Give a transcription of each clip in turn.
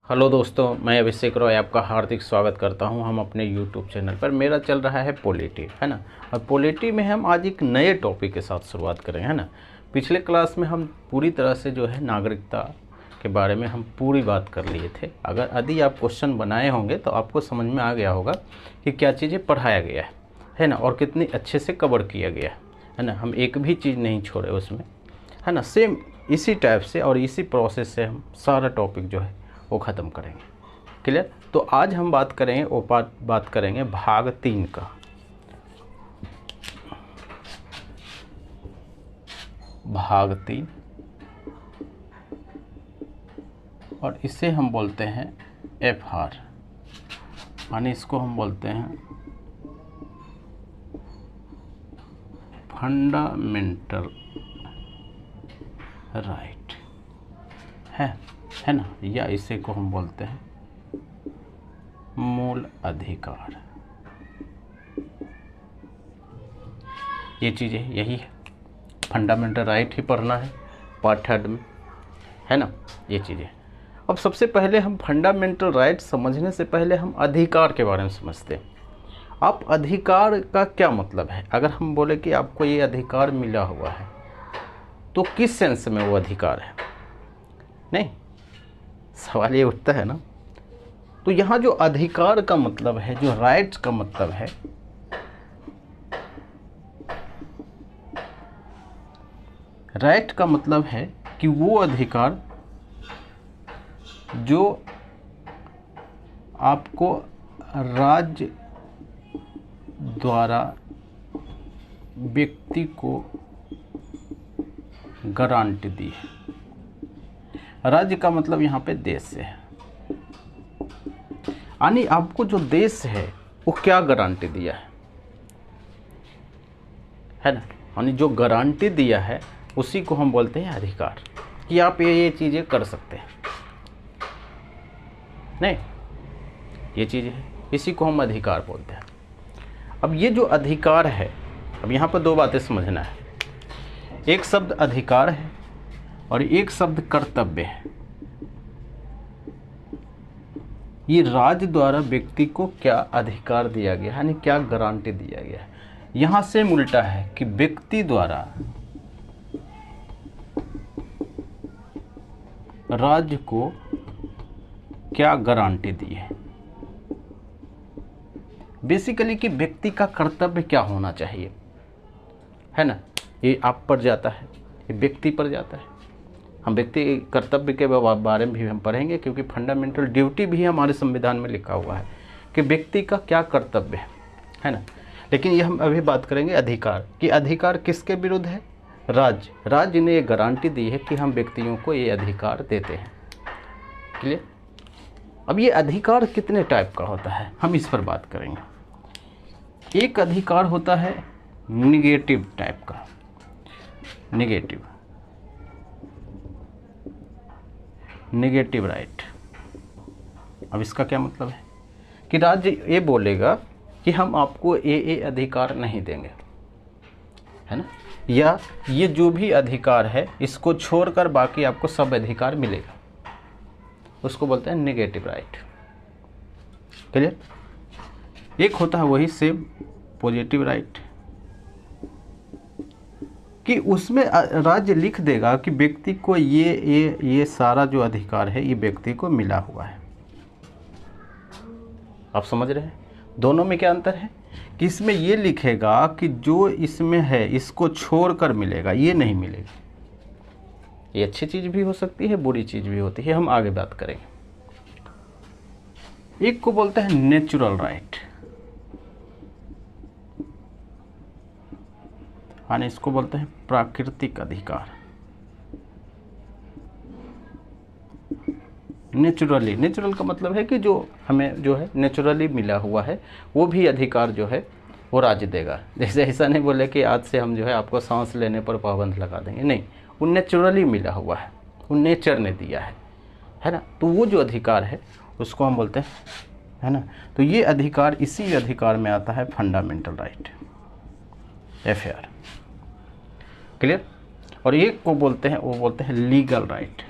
Hello दोस्तों, मैं अभिषेक रॉय आपका हार्दिक स्वागत करता हूं। हम अपने यूट्यूब चैनल पर, मेरा चल रहा है पॉलिटी, है ना। और पॉलिटी में हम आज एक नए टॉपिक के साथ शुरुआत करें, है ना। पिछले क्लास में हम पूरी तरह से जो है नागरिकता के बारे में हम पूरी बात कर लिए थे। अगर यदि आप क्वेश्चन बनाए होंगे तो आपको समझ में आ गया होगा कि क्या चीज़ें पढ़ाया गया है ना, और कितनी अच्छे से कवर किया गया है ना। हम एक भी चीज़ नहीं छोड़े उसमें, है ना। सेम इसी टाइप से और इसी प्रोसेस से हम सारा टॉपिक जो है वो ख़त्म करेंगे। क्लियर। तो आज हम बात करेंगे बात करेंगे भाग 3 का। भाग 3 और इसे हम बोलते हैं FR, यानी इसको हम बोलते हैं फंडामेंटल राइट, है ना। या इसे को हम बोलते हैं मूल अधिकार। ये चीज़ें यही है, फंडामेंटल राइट ही पढ़ना है पार्ट 3 में, है ना। ये चीज़ें अब सबसे पहले हम फंडामेंटल राइट समझने से पहले हम अधिकार के बारे में समझते हैं। आप अधिकार का क्या मतलब है? अगर हम बोले कि आपको ये अधिकार मिला हुआ है तो किस सेंस में वो अधिकार है? नहीं, सवाल ये उठता है ना। तो यहाँ जो अधिकार का मतलब है, जो राइट्स का मतलब है, राइट का मतलब है कि वो अधिकार जो आपको राज्य द्वारा व्यक्ति को गारंटी दी है। राज्य का मतलब यहाँ पे देश से है, यानी आपको जो देश है वो क्या गारंटी दिया है ना। यानी जो गारंटी दिया है उसी को हम बोलते हैं अधिकार, कि आप ये चीज़ें कर सकते हैं। नहीं, ये चीज़ है, इसी को हम अधिकार बोलते हैं। अब ये जो अधिकार है, अब यहाँ पर दो बातें समझना है। एक शब्द अधिकार है और एक शब्द कर्तव्य है। ये राज्य द्वारा व्यक्ति को क्या अधिकार दिया गया, यानी क्या गारंटी दिया गया है। यहाँ से उल्टा है कि व्यक्ति द्वारा राज्य को क्या गारंटी दी है। बेसिकली कि व्यक्ति का कर्तव्य क्या होना चाहिए, है ना। ये आप पर जाता है, ये व्यक्ति पर जाता है। हम व्यक्ति कर्तव्य के बारे में भी हम पढ़ेंगे, क्योंकि फंडामेंटल ड्यूटी भी हमारे संविधान में लिखा हुआ है कि व्यक्ति का क्या कर्तव्य है ना। लेकिन ये हम अभी बात करेंगे अधिकार, कि अधिकार किसके विरुद्ध है? राज्य ने ये गारंटी दी है कि हम व्यक्तियों को ये अधिकार देते हैं। क्लियर। अब ये अधिकार कितने टाइप का होता है, हम इस पर बात करेंगे। एक अधिकार होता है निगेटिव टाइप का, निगेटिव राइट। अब इसका क्या मतलब है कि राज्य ये बोलेगा कि हम आपको ये अधिकार नहीं देंगे, है ना, या ये जो भी अधिकार है इसको छोड़कर बाकी आपको सब अधिकार मिलेगा, उसको बोलते हैं नेगेटिव राइट। क्लियर। एक होता है वही सेम पॉजिटिव राइट, कि उसमें राज्य लिख देगा कि व्यक्ति को ये सारा जो अधिकार है ये व्यक्ति को मिला हुआ है। आप समझ रहे हैं दोनों में क्या अंतर है? कि इसमें ये लिखेगा कि जो इसमें है इसको छोड़कर मिलेगा, ये नहीं मिलेगा। ये अच्छी चीज़ भी हो सकती है, बुरी चीज़ भी होती है, हम आगे बात करेंगे। एक को बोलते हैं नेचुरल राइट, यानी इसको बोलते हैं प्राकृतिक अधिकार। नेचुरल का मतलब है कि जो हमें जो है नेचुरली मिला हुआ है, वो भी अधिकार जो है वो राज्य देगा। जैसे ऐसा नहीं बोले कि आज से हम जो है आपको सांस लेने पर पाबंद लगा देंगे, नहीं, वो नेचुरली मिला हुआ है, वो नेचर ने दिया है ना। तो वो जो अधिकार है उसको हम बोलते हैं, है ना। तो ये अधिकार, इसी अधिकार में आता है फंडामेंटल राइट, FR। क्लियर। और एक को बोलते हैं, वो बोलते हैं लीगल राइट।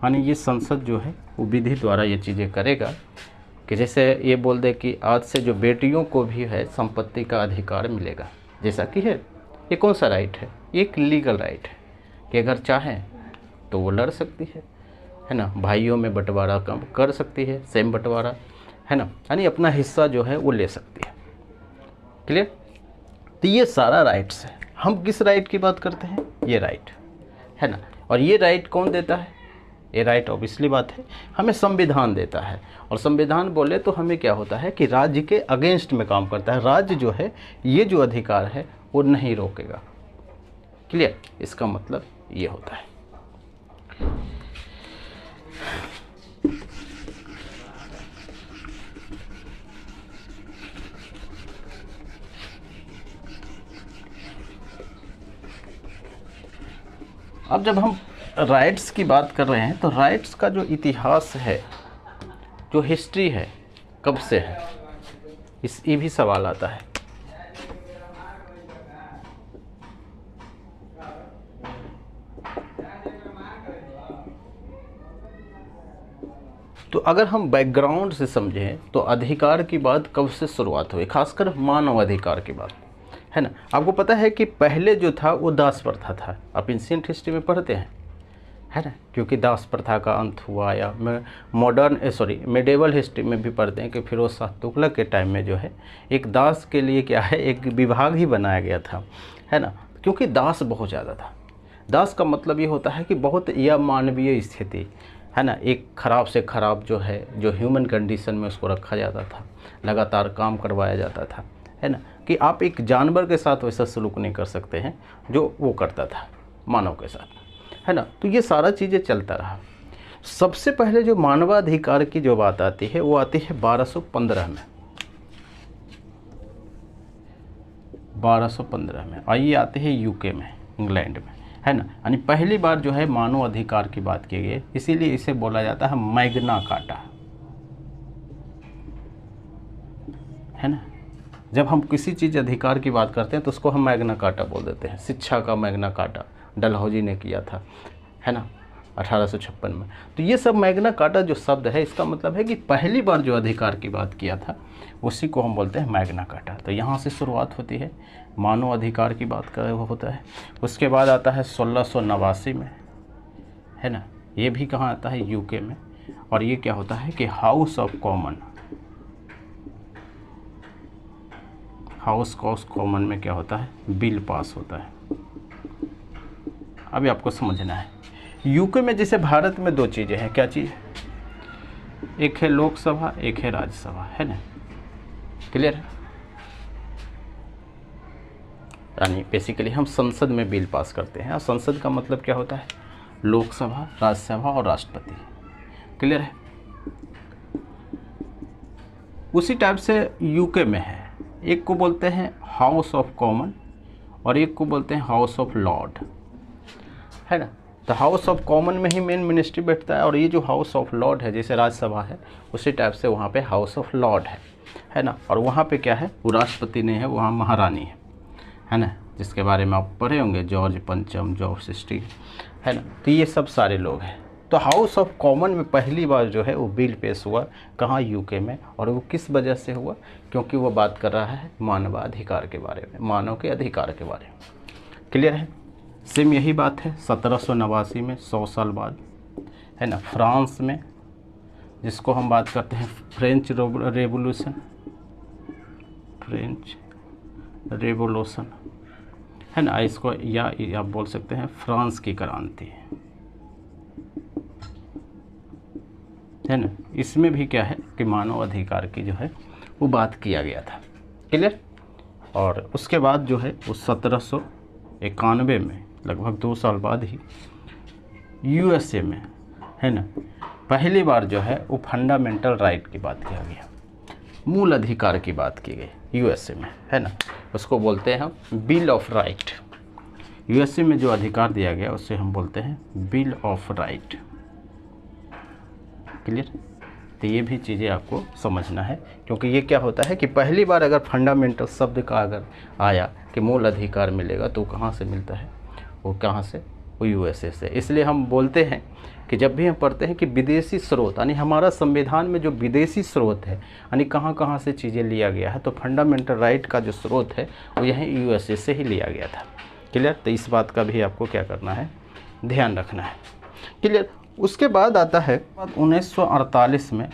यानी ये संसद जो है वो विधि द्वारा ये चीज़ें करेगा कि जैसे ये बोल दे कि आज से जो बेटियों को भी है संपत्ति का अधिकार मिलेगा, जैसा कि है। ये कौन सा राइट है? ये एक लीगल राइट है कि अगर चाहें तो वो लड़ सकती है ना। भाइयों में बंटवारा कम कर सकती है, सेम बंटवारा, है ना, यानी अपना हिस्सा जो है वो ले सकती है। क्लियर? तो ये सारा राइट्स है। हम किस राइट की बात करते हैं? ये राइट, है ना। और ये राइट कौन देता है? ये राइट ऑब्वियसली बात है हमें संविधान देता है। और संविधान बोले तो हमें क्या होता है कि राज्य के अगेंस्ट में काम करता है। राज्य जो है ये जो अधिकार है वो नहीं रोकेगा। क्लियर? इसका मतलब ये होता है। अब जब हम राइट्स की बात कर रहे हैं तो राइट्स का जो इतिहास है, जो हिस्ट्री है, कब से है, ये भी सवाल आता है। तो अगर हम बैकग्राउंड से समझें तो अधिकार की बात कब से शुरुआत हुई, खासकर मानव अधिकार की बात, है ना। आपको पता है कि पहले जो था वो दास प्रथा था। आप एंशिएंट हिस्ट्री में पढ़ते हैं, है ना, क्योंकि दास प्रथा का अंत हुआ, या मिडेवल हिस्ट्री में भी पढ़ते हैं कि फिरोज शाह तुगलक के टाइम में जो है एक दास के लिए क्या है एक विभाग ही बनाया गया था, है ना, क्योंकि दास बहुत ज़्यादा था। दास का मतलब ये होता है कि बहुत या मानवीय स्थिति, है ना, एक ख़राब से ख़राब जो है जो ह्यूमन कंडीशन में उसको रखा जाता था, लगातार काम करवाया जाता था, है ना, कि आप एक जानवर के साथ वैसा सलूक नहीं कर सकते हैं जो वो करता था मानव के साथ, है ना। तो ये सारा चीज़ें चलता रहा। सबसे पहले जो मानवाधिकार की जो बात आती है वो आती है 1215 में। 1215 में, और ये आते हैं यूके में, इंग्लैंड में, है ना। यानी पहली बार जो है मानव अधिकार की बात की गई, इसीलिए इसे बोला जाता है मैग्ना कार्टा, है ना। जब हम किसी चीज़ अधिकार की बात करते हैं तो उसको हम मैग्ना कार्टा बोल देते हैं। शिक्षा का मैग्ना कार्टा डलहौजी ने किया था, है ना, 1856 में। तो ये सब मैग्ना कार्टा जो शब्द है इसका मतलब है कि पहली बार जो अधिकार की बात किया था उसी को हम बोलते हैं मैग्ना कार्टा। तो यहाँ से शुरुआत होती है, मानव अधिकार की बात का वो होता है। उसके बाद आता है 1689 में, है ना, ये भी कहाँ आता है? यूके में। और ये क्या होता है कि हाउस ऑफ कॉमन में क्या होता है? बिल पास होता है। अभी आपको समझना है, यूके में जैसे भारत में दो चीज़ें हैं, क्या चीज़? एक है लोकसभा, एक है राज्यसभा, है ना। क्लियर है? यानी बेसिकली हम संसद में बिल पास करते हैं, और संसद का मतलब क्या होता है? लोकसभा, राज्यसभा और राष्ट्रपति। क्लियर है? उसी टाइप से यूके में है, एक को बोलते हैं हाउस ऑफ कॉमन और एक को बोलते हैं हाउस ऑफ लॉर्ड, है ना। तो हाउस ऑफ कॉमन में ही मेन मिनिस्ट्री बैठता है, और ये जो हाउस ऑफ लॉर्ड है, जैसे राज्यसभा है उसी टाइप से वहाँ पे हाउस ऑफ लॉर्ड है ना। और वहाँ पे क्या है? वो राष्ट्रपति नहीं है, वहाँ महारानी है ना, जिसके बारे में आप पढ़े होंगे, जॉर्ज पंचम, जॉर्ज 16, है ना। तो ये सब सारे लोग हैं। तो हाउस ऑफ कॉमन में पहली बार जो है वो बिल पेश हुआ, कहाँ? यूके में। और वो किस वजह से हुआ? क्योंकि वो बात कर रहा है मानवाधिकार के बारे में, मानव के अधिकार के बारे में। क्लियर है? सेम यही बात है 1789 में, 100 साल बाद, है ना, फ्रांस में, जिसको हम बात करते हैं फ्रेंच रेवोल्यूशन, है ना, इसको या आप बोल सकते हैं फ्रांस की क्रांति, है ना। इसमें भी क्या है कि मानव अधिकार की जो है वो बात किया गया था। क्लियर? और उसके बाद जो है वो 1791 में, लगभग 2 साल बाद ही यूएसए में, है ना, पहली बार जो है वो फंडामेंटल राइट की बात किया गया, मूल अधिकार की बात की गई यूएसए में, है ना। उसको बोलते हैं हम बिल ऑफ राइट। यूएसए में जो अधिकार दिया गया उसे हम बोलते हैं बिल ऑफ राइट। क्लियर? तो ये भी चीज़ें आपको समझना है, क्योंकि ये क्या होता है कि पहली बार अगर फंडामेंटल शब्द का अगर आया कि मूल अधिकार मिलेगा, तो कहाँ से मिलता है? वो कहाँ से? वो यूएसए से। इसलिए हम बोलते हैं कि जब भी हम पढ़ते हैं कि विदेशी स्रोत, यानी हमारा संविधान में जो विदेशी स्रोत है, यानी कहाँ कहाँ से चीज़ें लिया गया है, तो फंडामेंटल राइट का जो स्रोत है वो यहीं यूएसए से ही लिया गया था। क्लियर? तो इस बात का भी आपको क्या करना है, ध्यान रखना है। क्लियर? उसके बाद आता है 1948 में,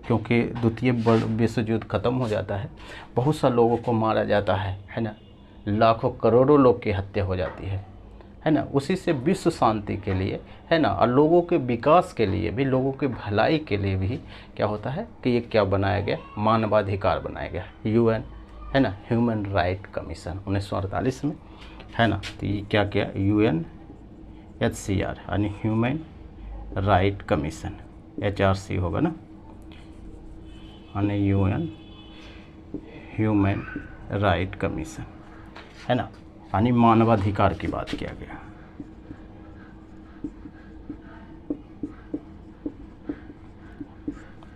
क्योंकि द्वितीय विश्व युद्ध खत्म हो जाता है, बहुत सा लोगों को मारा जाता है ना, लाखों करोड़ों लोग की हत्या हो जाती है ना। उसी से विश्व शांति के लिए, है ना, और लोगों के विकास के लिए भी, लोगों के भलाई के लिए भी क्या होता है कि ये क्या बनाया गया, मानवाधिकार बनाया गया, यूएन, है ना, ह्यूमन राइट कमीशन 1948 में, है ना। तो ये क्या किया, UNHCR यानी ह्यूमन राइट कमीशन, HRC होगा ना, यानी UN ह्यूमन राइट कमीशन, है ना, यानी मानवाधिकार की बात किया गया।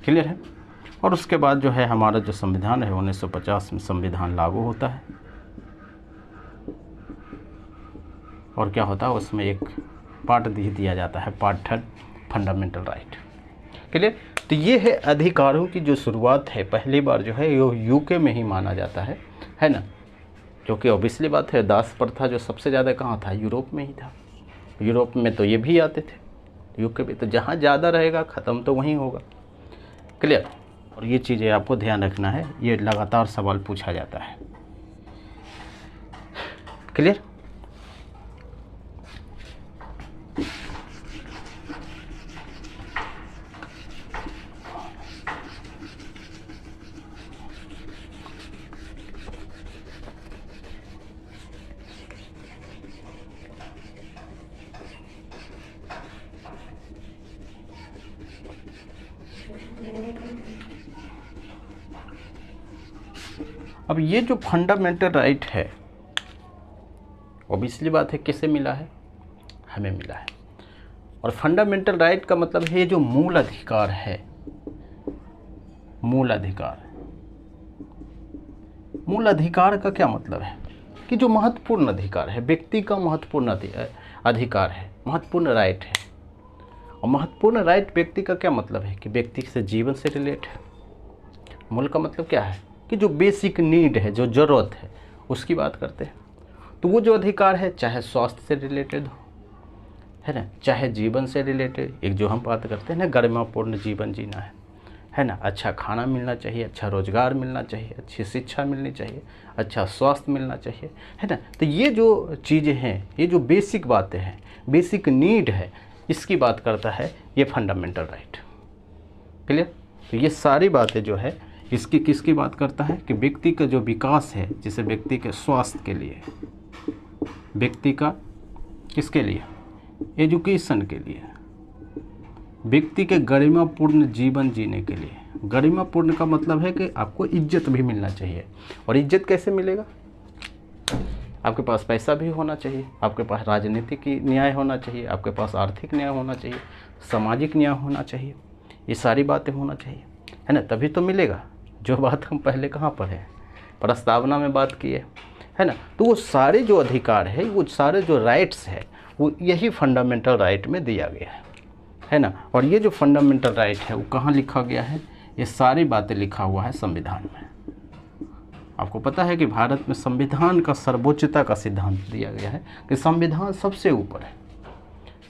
क्लियर है? और उसके बाद जो है हमारा जो संविधान है 1950 में संविधान लागू होता है, और क्या होता है उसमें एक पार्ट दिया जाता है, पार्ट 3 फंडामेंटल राइट। क्लियर? तो ये है अधिकारों की जो शुरुआत है, पहली बार जो है ये यूके में ही माना जाता है ना, जो कि ऑब्वियसली बात है। दास प्रथा जो सबसे ज़्यादा कहाँ था, यूरोप में ही था। यूरोप में तो ये भी आते थे, यूके भी, तो जहाँ ज़्यादा रहेगा ख़त्म तो वहीं होगा। क्लियर? और ये चीज़ें आपको ध्यान रखना है, ये लगातार सवाल पूछा जाता है। क्लियर? अब ये जो फंडामेंटल राइट है, ऑब्वियसली बात है किसे मिला है, हमें मिला है। और फंडामेंटल राइट का मतलब है जो मूल अधिकार है, मूल अधिकार। मूल अधिकार का क्या मतलब है कि जो महत्वपूर्ण अधिकार है, व्यक्ति का महत्वपूर्ण अधिकार है, महत्वपूर्ण राइट है। और महत्वपूर्ण राइट व्यक्ति का क्या मतलब है कि व्यक्ति से जीवन से रिलेट है। मूल का मतलब क्या है कि जो बेसिक नीड है, जो ज़रूरत है, उसकी बात करते हैं। तो वो जो अधिकार है, चाहे स्वास्थ्य से रिलेटेड हो, है ना, चाहे जीवन से रिलेटेड, एक जो हम बात करते हैं ना, गरिमापूर्ण जीवन जीना है ना, अच्छा खाना मिलना चाहिए, अच्छा रोजगार मिलना चाहिए, अच्छी शिक्षा मिलनी चाहिए, अच्छा स्वास्थ्य मिलना चाहिए, है ना। तो ये जो चीज़ें हैं, ये जो बेसिक बातें हैं, बेसिक नीड है, इसकी बात करता है ये फंडामेंटल राइट। क्लियर? तो ये सारी बातें जो है इसकी किसकी बात करता है कि व्यक्ति का जो विकास है, जिसे व्यक्ति के स्वास्थ्य के लिए, व्यक्ति का किसके लिए, एजुकेशन के लिए, व्यक्ति के गरिमापूर्ण जीवन जीने के लिए। गरिमापूर्ण का मतलब है कि आपको इज्जत भी मिलना चाहिए। और इज्जत कैसे मिलेगा? आपके पास पैसा भी होना चाहिए, आपके पास राजनीतिक न्याय होना चाहिए, आपके पास आर्थिक न्याय होना चाहिए, सामाजिक न्याय होना चाहिए, ये सारी बातें होना चाहिए, है ना, तभी तो मिलेगा। जो बात हम पहले कहाँ पढ़े हैं, प्रस्तावना में बात की है ना। तो वो सारे जो अधिकार है, वो सारे जो राइट्स है, वो यही फंडामेंटल राइट में दिया गया है ना। और ये जो फंडामेंटल राइट है वो कहाँ लिखा गया है, ये सारी बातें लिखा हुआ है संविधान में। आपको पता है कि भारत में संविधान का सर्वोच्चता का सिद्धांत दिया गया है कि संविधान सबसे ऊपर है,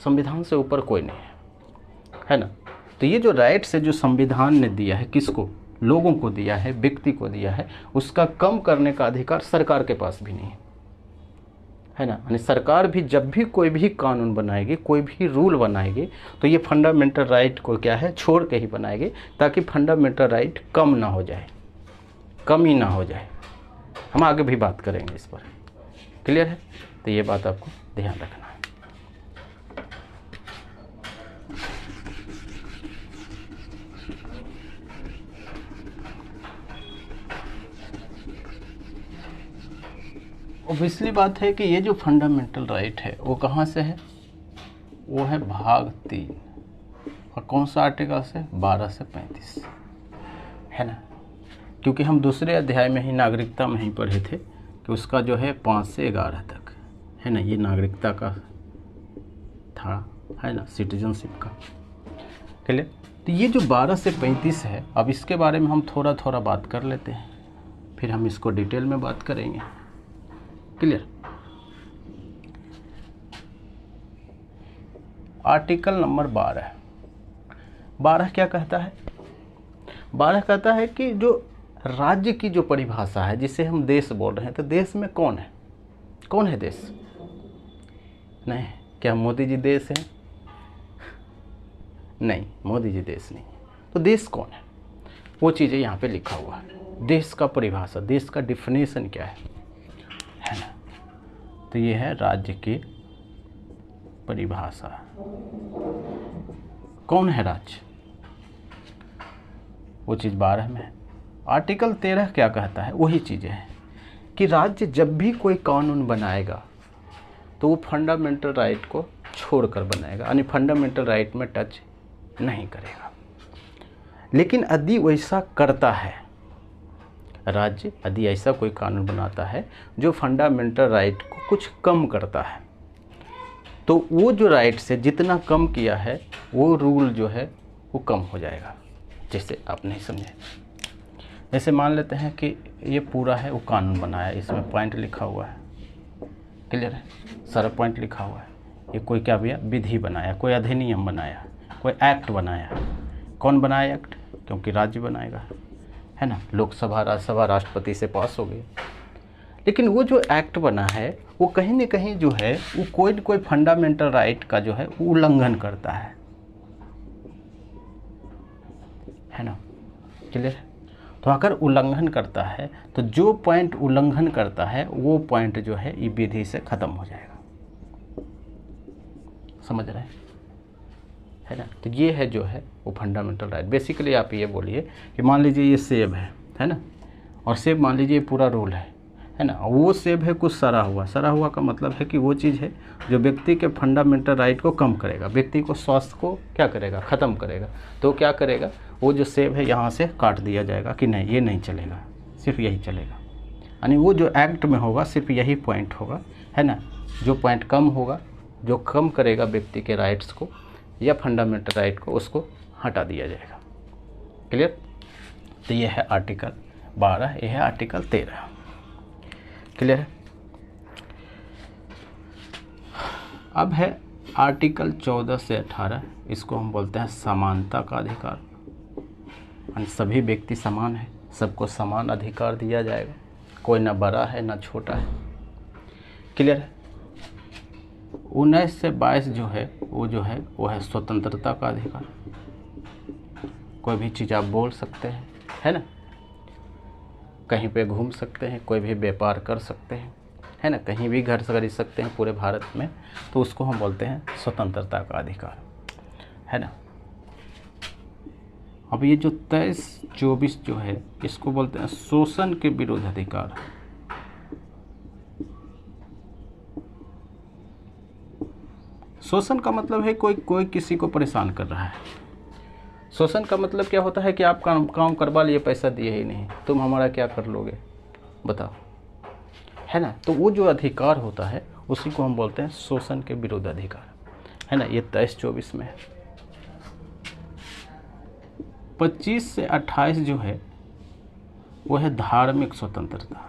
संविधान से ऊपर कोई नहीं है ना। तो ये जो राइट्स है जो संविधान ने दिया है, किसको, लोगों को दिया है, व्यक्ति को दिया है, उसका कम करने का अधिकार सरकार के पास भी नहीं है ना। यानी सरकार भी जब भी कोई भी कानून बनाएगी, कोई भी रूल बनाएगी, तो ये फंडामेंटल राइट को क्या है, छोड़ के ही बनाएगी, ताकि फंडामेंटल राइट कम ना हो जाए, कमी ना हो जाए। हम आगे भी बात करेंगे इस पर। क्लियर है? तो ये बात आपको ध्यान रखना है। ऑब्वियसली बात है कि ये जो फंडामेंटल राइट है वो कहाँ से है, वो है भाग 3, और कौन सा आर्टिकल से, 12 से 35, है ना। क्योंकि हम दूसरे अध्याय में ही नागरिकता में ही पढ़े थे कि उसका जो है 5 से 11 तक, है ना, ये नागरिकता का था, है ना, सिटीजनशिप का। क्लियर। तो ये जो 12 से 35 है, अब इसके बारे में हम थोड़ा थोड़ा बात कर लेते हैं, फिर हम इसको डिटेल में बात करेंगे। क्लियर। आर्टिकल नंबर 12 क्या कहता है? 12 कहता है कि जो राज्य की जो परिभाषा है, जिसे हम देश बोल रहे हैं, तो देश में कौन है? कौन है देश? नहीं, क्या मोदी जी देश हैं? नहीं, मोदी जी देश नहीं। तो देश कौन है? वो चीज़ें यहाँ पे लिखा हुआ है। देश का परिभाषा, देश का डिफिनेशन क्या है ना। तो ये है राज्य की परिभाषा। कौन है राज्य? वो चीज़ 12 में है। आर्टिकल 13 क्या कहता है? वही चीज़ें हैं कि राज्य जब भी कोई कानून बनाएगा तो वो फंडामेंटल राइट को छोड़कर बनाएगा, यानी फंडामेंटल राइट में टच नहीं करेगा। लेकिन यदि वैसा करता है राज्य, यदि ऐसा कोई कानून बनाता है जो फंडामेंटल राइट को कुछ कम करता है, तो वो जो राइट से जितना कम किया है वो रूल जो है वो कम हो जाएगा। जैसे आप नहीं समझे, जैसे मान लेते हैं कि ये पूरा है वो कानून बनाया, इसमें पॉइंट लिखा हुआ है। क्लियर है, सारा पॉइंट लिखा हुआ है। ये कोई क्या भैया विधि बनाया, कोई अधिनियम बनाया, कोई एक्ट बनाया। कौन बनाया एक्ट? क्योंकि राज्य बनाएगा, है ना। लोकसभा, राज्यसभा, राष्ट्रपति से पास हो गई। लेकिन वो जो एक्ट बना है वो कहीं न कहीं जो है वो कोई न कोई फंडामेंटल राइट का जो है वो उल्लंघन करता है ना। क्लियर। तो अगर उल्लंघन करता है तो जो पॉइंट उल्लंघन करता है वो पॉइंट जो है ये विधि से खत्म हो जाएगा। समझ रहे हैं, है ना। तो ये है जो है वो फंडामेंटल राइट। बेसिकली आप ये बोलिए कि मान लीजिए ये सेब है ना, और सेब मान लीजिए पूरा रोल है ना। वो सेब है कुछ सड़ा हुआ का मतलब है कि वो चीज़ है जो व्यक्ति के फंडामेंटल राइट को कम करेगा, व्यक्ति को स्वास्थ्य को क्या करेगा, ख़त्म करेगा। तो क्या करेगा, वो जो सेब है यहाँ से काट दिया जाएगा कि नहीं ये नहीं चलेगा, सिर्फ यही चलेगा। यानी वो जो एक्ट में होगा सिर्फ यही पॉइंट होगा, है ना। जो पॉइंट कम होगा, जो कम करेगा व्यक्ति के राइट्स को या फंडामेंटल राइट को, उसको हटा दिया जाएगा। क्लियर। तो ये है आर्टिकल 12, ये है आर्टिकल 13। क्लियर है। अब है आर्टिकल 14 से 18, इसको हम बोलते हैं समानता का अधिकार। सभी व्यक्ति समान है, सबको समान अधिकार दिया जाएगा, कोई ना बड़ा है ना छोटा है। क्लियर है। 19 से 22 जो है वो है स्वतंत्रता का अधिकार। कोई भी चीज़ आप बोल सकते हैं, है ना। कहीं पे घूम सकते हैं, कोई भी व्यापार कर सकते हैं, है ना। कहीं भी घर खरीद सकते हैं पूरे भारत में, तो उसको हम बोलते हैं स्वतंत्रता का अधिकार, है ना। अब ये जो 23-24 जो है इसको बोलते हैं शोषण के विरुद्ध अधिकार। शोषण का मतलब है कोई किसी को परेशान कर रहा है। शोषण का मतलब क्या होता है कि आप काम करवा लिए, पैसा दिए ही नहीं, तुम हमारा क्या कर लोगे बताओ, है ना। तो वो जो अधिकार होता है उसी को हम बोलते हैं शोषण के विरुद्ध अधिकार, है ना। ये 23-24 में है। 25 से 28 जो है वो है धार्मिक स्वतंत्रता।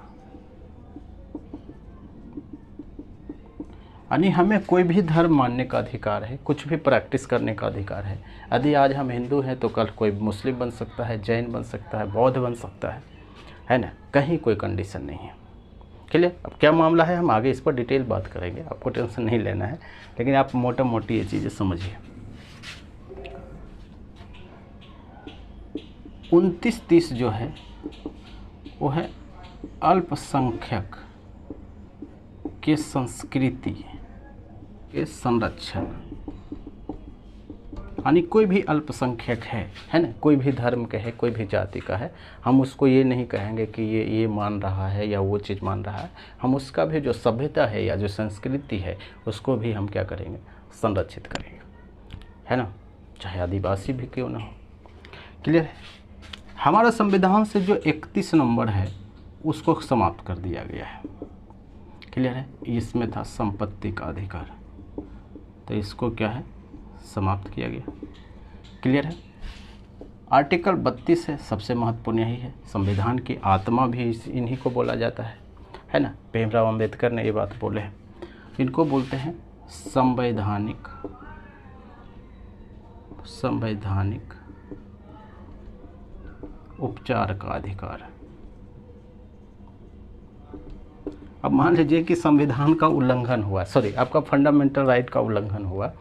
यानी हमें कोई भी धर्म मानने का अधिकार है, कुछ भी प्रैक्टिस करने का अधिकार है। यदि आज हम हिंदू हैं तो कल कोई मुस्लिम बन सकता है, जैन बन सकता है, बौद्ध बन सकता है ना। कहीं कोई कंडीशन नहीं है। क्लियर। अब क्या मामला है हम आगे इस पर डिटेल बात करेंगे, आपको टेंशन नहीं लेना है, लेकिन आप मोटा मोटी ये चीज़ें समझिए। 29-30 जो है वो है अल्पसंख्यक के संस्कृति के संरक्षण। यानी कोई भी अल्पसंख्यक है ना, कोई भी धर्म का है, कोई भी जाति का है, हम उसको ये नहीं कहेंगे कि ये मान रहा है या वो चीज़ मान रहा है। हम उसका भी जो सभ्यता है या जो संस्कृति है उसको भी हम क्या करेंगे, संरक्षित करेंगे, है ना, चाहे आदिवासी भी क्यों ना हो। क्लियर है। हमारा संविधान से जो 31 नंबर है उसको समाप्त कर दिया गया है। क्लियर है। इसमें था संपत्ति का अधिकार। तो इसको क्या है, समाप्त किया गया। क्लियर है। आर्टिकल 32 है, सबसे महत्वपूर्ण यही है। संविधान की आत्मा भी इन्हीं को बोला जाता है ना। भीमराव अंबेडकर ने ये बात बोले हैं। इनको बोलते हैं संवैधानिक उपचार का अधिकार। अब मान लीजिए कि संविधान का उल्लंघन हुआ, सॉरी आपका फंडामेंटल राइट का उल्लंघन हुआ,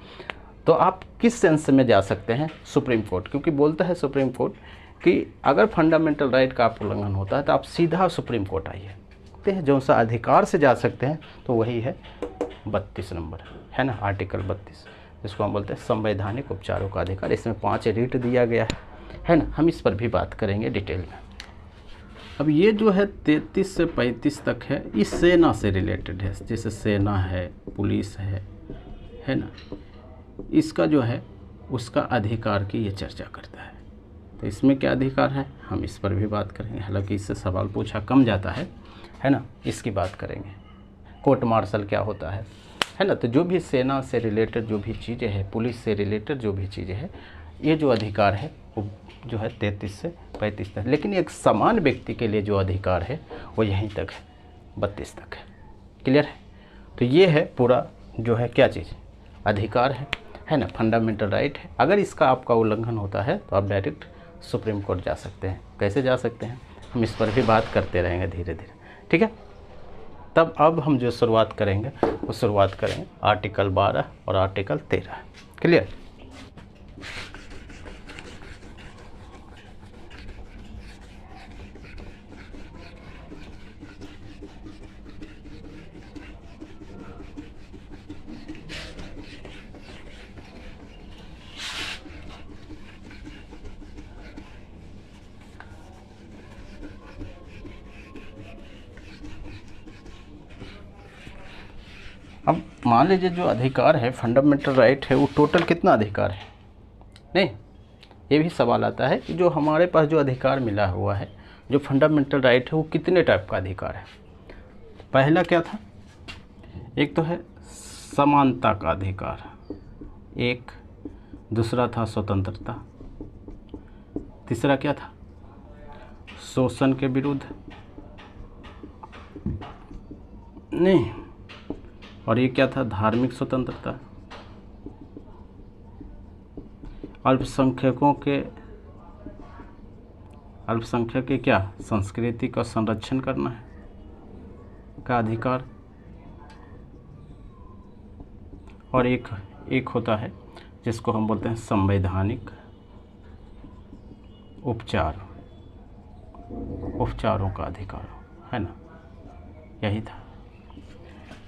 तो आप किस सेंस में जा सकते हैं, सुप्रीम कोर्ट। क्योंकि बोलता है सुप्रीम कोर्ट कि अगर फंडामेंटल राइट का आप उल्लंघन होता है तो आप सीधा सुप्रीम कोर्ट आइए। देखते हैं जो सा अधिकार से जा सकते हैं, तो वही है 32 नंबर, है ना, आर्टिकल 32, जिसको हम बोलते हैं संवैधानिक उपचारों का अधिकार। इसमें 5 रीट दिया गया है ना। हम इस पर भी बात करेंगे डिटेल में। अब ये जो है 33 से 35 तक है, इस सेना से रिलेटेड है। जैसे सेना है, पुलिस है ना, इसका जो है उसका अधिकार की ये चर्चा करता है। तो इसमें क्या अधिकार है, हम इस पर भी बात करेंगे। हालांकि इससे सवाल पूछा कम जाता है ना, इसकी बात करेंगे। कोर्ट मार्शल क्या होता है ना। तो जो भी सेना से रिलेटेड जो भी चीज़ें हैं, पुलिस से रिलेटेड जो भी चीज़ें हैं, ये जो अधिकार है वो जो है 33 से 35 तक। लेकिन एक समान व्यक्ति के लिए जो अधिकार है वो यहीं तक है, 32 तक है। क्लियर है। तो ये है पूरा जो है क्या चीज़, अधिकार है ना, फंडामेंटल राइट है। अगर इसका आपका उल्लंघन होता है तो आप डायरेक्ट सुप्रीम कोर्ट जा सकते हैं। कैसे जा सकते हैं, हम इस पर भी बात करते रहेंगे धीरे धीरे, ठीक है। तब अब हम जो शुरुआत करेंगे वो शुरुआत करेंगे आर्टिकल 12 और आर्टिकल 13। क्लियर। अब मान लीजिए जो अधिकार है, फंडामेंटल राइट है, वो टोटल कितना अधिकार है। नहीं, ये भी सवाल आता है कि जो हमारे पास जो अधिकार मिला हुआ है, जो फंडामेंटल राइट है, वो कितने टाइप का अधिकार है। पहला क्या था, एक तो है समानता का अधिकार, एक दूसरा था स्वतंत्रता, तीसरा क्या था, शोषण के विरुद्ध, नहीं, और ये क्या था, धार्मिक स्वतंत्रता, अल्पसंख्यक के क्या, संस्कृति का संरक्षण करना है का अधिकार, और एक होता है जिसको हम बोलते हैं संवैधानिक उपचारों का अधिकार, है ना, यही था।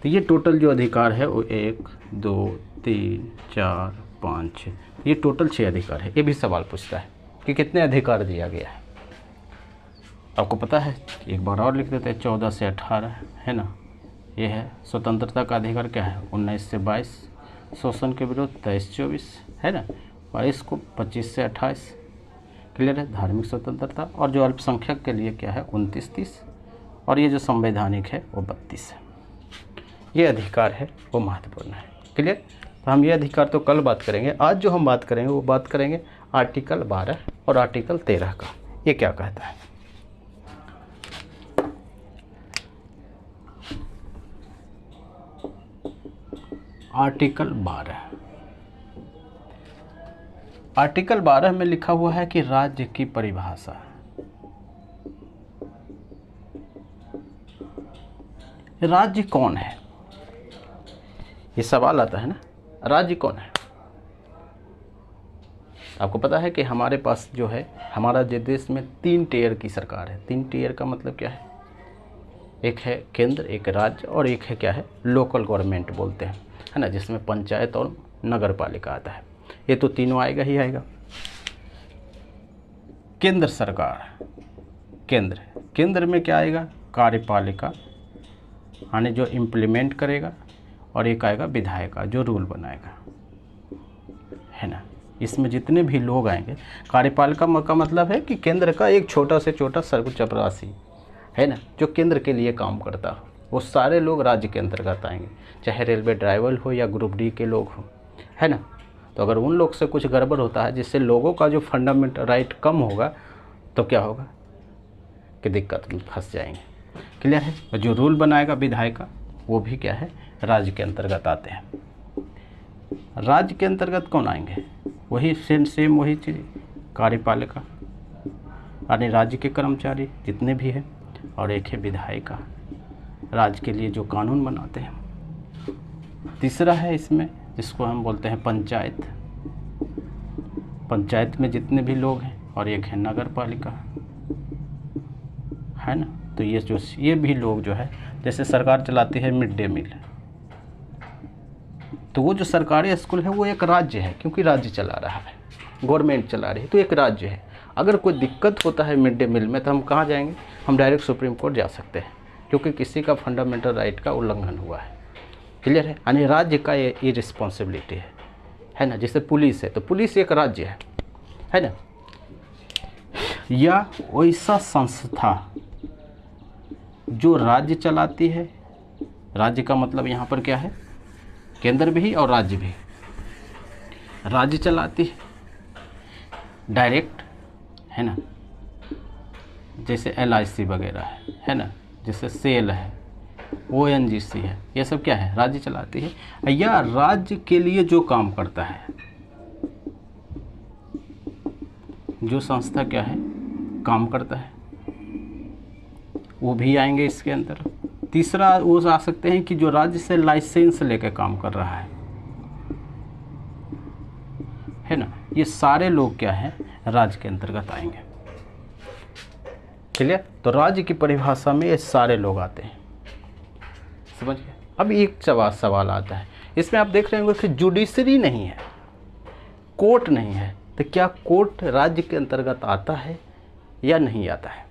तो ये टोटल जो अधिकार है वो 1 2 3 4 5 6, ये टोटल 6 अधिकार है। ये भी सवाल पूछता है कि कितने अधिकार दिया गया है। आपको पता है, एक बार और लिख देते हैं, 14 से 18 है ना। ये है स्वतंत्रता का अधिकार क्या है, 19 से 22, शोषण के विरुद्ध 23-24 है ना, 22 को 25 से 28। क्लियर है। धार्मिक स्वतंत्रता, और जो अल्पसंख्यक के लिए क्या है 29-30, और ये जो संवैधानिक है वो 32 है। ये अधिकार है वो महत्वपूर्ण है। क्लियर। तो हम ये अधिकार तो कल बात करेंगे। आज जो हम बात करेंगे वो बात करेंगे आर्टिकल 12 और आर्टिकल 13 का। ये क्या कहता है, आर्टिकल 12। आर्टिकल 12 में लिखा हुआ है कि राज्य की परिभाषा। राज्य कौन है, ये सवाल आता है ना। राज्य कौन है। आपको पता है कि हमारे पास जो है, हमारा जो देश में 3 टियर की सरकार है। 3 टियर का मतलब क्या है, एक है केंद्र, एक राज्य, और एक है क्या है, लोकल गवर्नमेंट बोलते हैं, है ना, जिसमें पंचायत और नगर पालिका आता है। ये तो तीनों आएगा ही आएगा। केंद्र सरकार, केंद्र में क्या आएगा, कार्यपालिका यानी जो इम्प्लीमेंट करेगा, और एक आएगा विधायिका जो रूल बनाएगा, है ना। इसमें जितने भी लोग आएंगे, कार्यपालिका का मतलब है कि केंद्र का एक छोटा से छोटा सर्वोच्च चपरासी, है ना, जो केंद्र के लिए काम करता हो, वो सारे लोग राज्य के अंतर्गत आएंगे। चाहे रेलवे ड्राइवर हो या ग्रुप डी के लोग हो, है ना। तो अगर उन लोग से कुछ गड़बड़ होता है जिससे लोगों का जो फंडामेंटल राइट कम होगा तो क्या होगा कि दिक्कत में फंस जाएंगे। क्लियर है। जो रूल बनाएगा विधायक का वो भी क्या है, राज्य के अंतर्गत आते हैं। राज्य के अंतर्गत कौन आएंगे, वही सेम वही चीज़, कार्यपालिका यानी राज्य के कर्मचारी जितने भी हैं, और एक है विधायिका, राज्य के लिए जो कानून बनाते हैं। तीसरा है इसमें जिसको हम बोलते हैं पंचायत, पंचायत में जितने भी लोग हैं, और एक है नगर पालिका, है ना। तो ये भी लोग जो है, जैसे सरकार चलाती है मिड डे मील, तो वो जो सरकारी स्कूल है वो एक राज्य है, क्योंकि राज्य चला रहा है, गवर्नमेंट चला रही है, तो एक राज्य है। अगर कोई दिक्कत होता है मिड डे मील में तो हम कहाँ जाएंगे, हम डायरेक्ट सुप्रीम कोर्ट जा सकते हैं, क्योंकि किसी का फंडामेंटल राइट का उल्लंघन हुआ है। क्लियर है। यानी राज्य का ये रिस्पॉन्सिबिलिटी है ना। जैसे पुलिस है तो पुलिस एक राज्य है ना। या वैसा संस्था जो राज्य चलाती है, राज्य का मतलब यहाँ पर क्या है, केंद्र भी और राज्य भी। राज्य चलाती है डायरेक्ट, है ना, जैसे LIC वगैरह है ना, जैसे सेल है, ONGC है, ये सब क्या है, राज्य चलाती है। या राज्य के लिए जो काम करता है, जो संस्था क्या है, काम करता है, वो भी आएंगे इसके अंदर। तीसरा वो आ सकते हैं कि जो राज्य से लाइसेंस लेकर काम कर रहा है ना। ये सारे लोग क्या है, राज्य के अंतर्गत आएंगे। क्लियर। तो राज्य की परिभाषा में ये सारे लोग आते हैं, समझ गए। अब एक सवाल आता है, इसमें आप देख रहे होंगे कि जुडिशरी नहीं है, कोर्ट नहीं है, तो क्या कोर्ट राज्य के अंतर्गत आता है या नहीं आता है,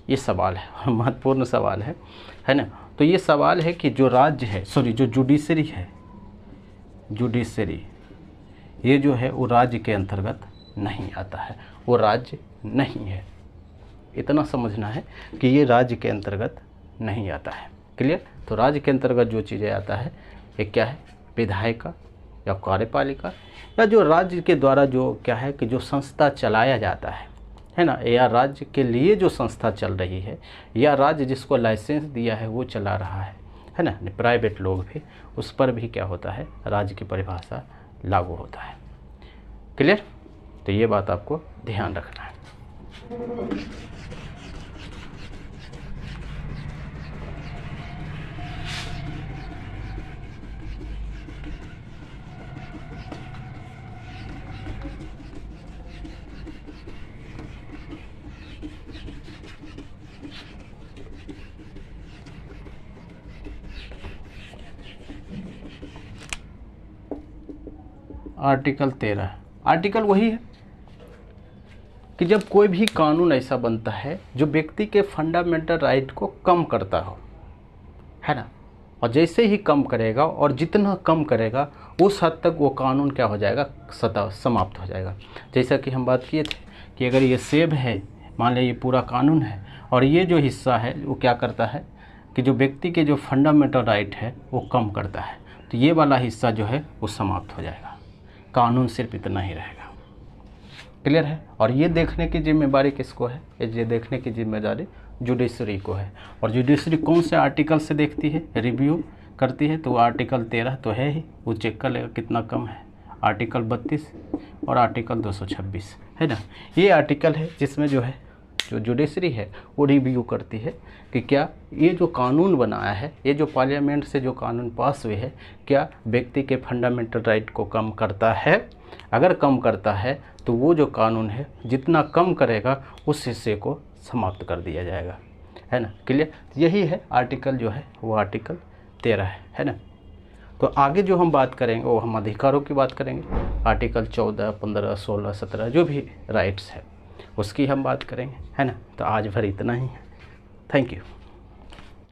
ये सवाल है, महत्वपूर्ण सवाल है ना। तो ये सवाल है कि जो राज्य है, जो जुडिशरी है, जुडिशरी ये जो है वो राज्य के अंतर्गत नहीं आता है, वो राज्य नहीं है। इतना समझना है कि ये राज्य के अंतर्गत नहीं आता है। क्लियर। तो राज्य के अंतर्गत जो चीज़ें आता है ये क्या है, विधायिका या कार्यपालिका, या जो राज्य के द्वारा जो क्या है कि जो संस्था चलाया जाता है ना, या राज्य के लिए जो संस्था चल रही है, या राज्य जिसको लाइसेंस दिया है वो चला रहा है ना, प्राइवेट लोग भी, उस पर भी क्या होता है, राज्य की परिभाषा लागू होता है। क्लियर। तो ये बात आपको ध्यान रखना है। आर्टिकल 13, आर्टिकल वही है कि जब कोई भी कानून ऐसा बनता है जो व्यक्ति के फंडामेंटल राइट को कम करता हो, है ना, और जैसे ही कम करेगा और जितना कम करेगा उस हद तक वो कानून क्या हो जाएगा, समाप्त हो जाएगा। जैसा कि हम बात किए थे कि अगर ये सेब है, मान लिया ये पूरा कानून है, और ये जो हिस्सा है वो क्या करता है कि जो व्यक्ति के जो फंडामेंटल राइट है वो कम करता है, तो ये वाला हिस्सा जो है वो समाप्त हो जाएगा, कानून सिर्फ इतना ही रहेगा। क्लियर है। और ये देखने की जिम्मेदारी किसको है, ये देखने की जिम्मेदारी जुडिशरी को है। और जुडिशरी कौन से आर्टिकल से देखती है, रिव्यू करती है, तो आर्टिकल 13 तो है ही, वो चेक कर लेगा कितना कम है, आर्टिकल 32 और आर्टिकल 226, है ना। ये आर्टिकल है जिसमें जो है जो जुडिशरी है वो रिव्यू करती है कि क्या ये जो कानून बनाया है, ये जो पार्लियामेंट से जो कानून पास हुए हैं, क्या व्यक्ति के फंडामेंटल राइट को कम करता है। अगर कम करता है तो वो जो कानून है जितना कम करेगा उस हिस्से को समाप्त कर दिया जाएगा, है ना। क्लियर। यही है आर्टिकल जो है वो आर्टिकल 13 है ना। तो आगे जो हम बात करेंगे वो हम अधिकारों की बात करेंगे, आर्टिकल 14, 15, 16, 17 जो भी राइट्स है उसकी हम बात करेंगे, है ना। तो आज भर इतना ही है। Thank you.